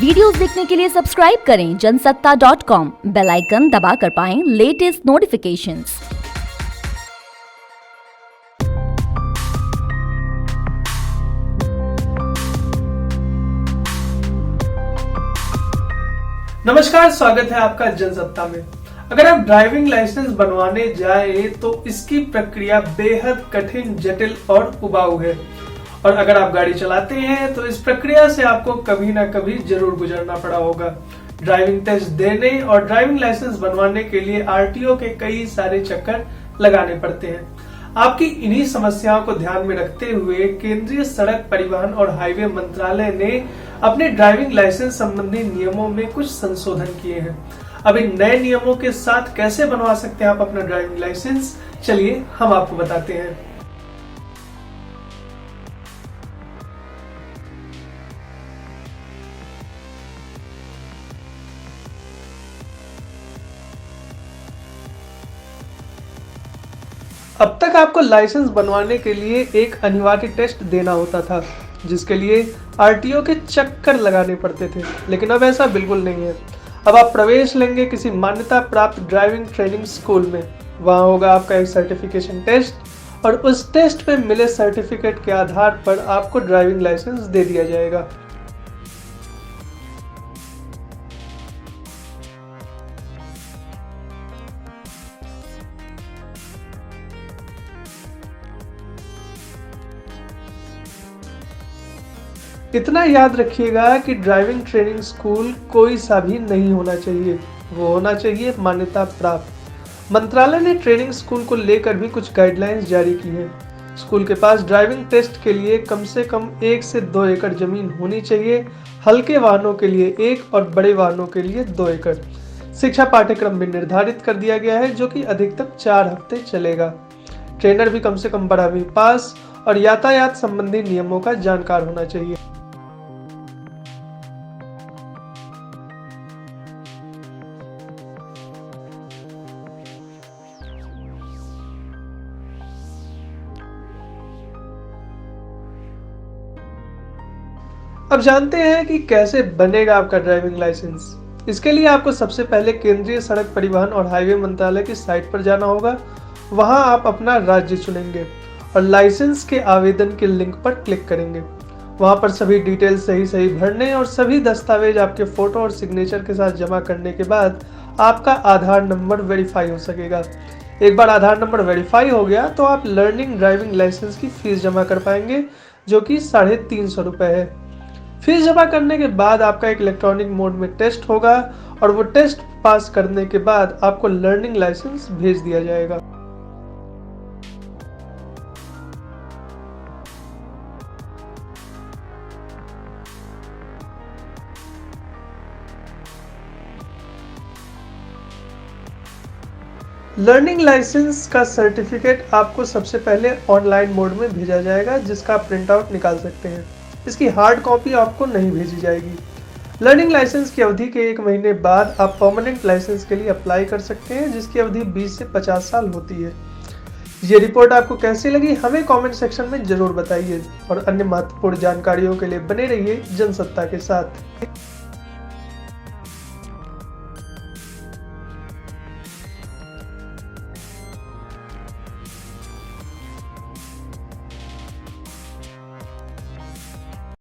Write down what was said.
Videos देखने के लिए सब्सक्राइब करें जनसत्ता.com, बेल आइकन दबाकर पाएं लेटेस्ट नोटिफिकेशंस। नमस्कार, स्वागत है आपका जनसत्ता में। अगर आप ड्राइविंग लाइसेंस बनवाने जाए तो इसकी प्रक्रिया बेहद कठिन, जटिल और उबाऊ है। और अगर आप गाड़ी चलाते हैं तो इस प्रक्रिया से आपको कभी ना कभी जरूर गुजरना पड़ा होगा। ड्राइविंग टेस्ट देने और ड्राइविंग लाइसेंस बनवाने के लिए आरटीओ के कई सारे चक्कर लगाने पड़ते हैं। आपकी इन्हीं समस्याओं को ध्यान में रखते हुए केंद्रीय सड़क परिवहन और हाईवे मंत्रालय ने अपने ड्राइविंग लाइसेंस संबंधी नियमों में कुछ संशोधन किए हैं। अब इन नए नियमों के साथ कैसे बनवा सकते हैं आप अपना ड्राइविंग लाइसेंस, चलिए हम आपको बताते हैं। अब तक आपको लाइसेंस बनवाने के लिए एक अनिवार्य टेस्ट देना होता था, जिसके लिए आरटीओ के चक्कर लगाने पड़ते थे। लेकिन अब ऐसा बिल्कुल नहीं है। अब आप प्रवेश लेंगे किसी मान्यता प्राप्त ड्राइविंग ट्रेनिंग स्कूल में। वहां होगा आपका एक सर्टिफिकेशन टेस्ट और उस टेस्ट में मिले सर्टिफिकेट के आधार पर आपको ड्राइविंग लाइसेंस दे दिया जाएगा। इतना याद रखिएगा कि ड्राइविंग ट्रेनिंग स्कूल कोई सा भी नहीं होना चाहिए, वो होना चाहिए मान्यता प्राप्त। मंत्रालय ने ट्रेनिंग स्कूल को लेकर भी कुछ गाइडलाइंस जारी की हैं। स्कूल के पास ड्राइविंग टेस्ट के लिए कम से कम 1 से 2 एकड़ जमीन होनी चाहिए, हल्के वाहनों के लिए 1 और बड़े वाहनों के लिए 2 एकड़। शिक्षा पाठ्यक्रम भी निर्धारित कर दिया गया है, जो कि अधिकतम 4 हफ्ते चलेगा। ट्रेनर भी कम से कम 12वीं पास और यातायात संबंधी नियमों का जानकार होना चाहिए। अब जानते हैं कि कैसे बनेगा आपका ड्राइविंग लाइसेंस। इसके लिए आपको सबसे पहले केंद्रीय सड़क परिवहन और हाईवे मंत्रालय की साइट पर जाना होगा। वहां आप अपना राज्य चुनेंगे और लाइसेंस के आवेदन के लिंक पर क्लिक करेंगे। वहां पर सभी डिटेल सही भरने और सभी दस्तावेज आपके फोटो और सिग्नेचर के साथ जमा करने के बाद आपका आधार नंबर वेरीफाई हो सकेगा। एक बार आधार नंबर वेरीफाई हो गया तो आप लर्निंग ड्राइविंग लाइसेंस की फीस जमा कर पाएंगे, जो कि 350 रुपए है। फीस जमा करने के बाद आपका एक इलेक्ट्रॉनिक मोड में टेस्ट होगा और वो टेस्ट पास करने के बाद आपको लर्निंग लाइसेंस भेज दिया जाएगा। लर्निंग लाइसेंस का सर्टिफिकेट आपको सबसे पहले ऑनलाइन मोड में भेजा जाएगा, जिसका आप प्रिंट आउट निकाल सकते हैं। इसकी हार्ड कॉपी आपको नहीं भेजी जाएगी। लर्निंग लाइसेंस की अवधि के 1 महीने बाद आप परमानेंट लाइसेंस के लिए अप्लाई कर सकते हैं, जिसकी अवधि 20 से 50 साल होती है। ये रिपोर्ट आपको कैसी लगी हमें कमेंट सेक्शन में जरूर बताइए और अन्य महत्वपूर्ण जानकारियों के लिए बने रहिए जनसत्ता के साथ।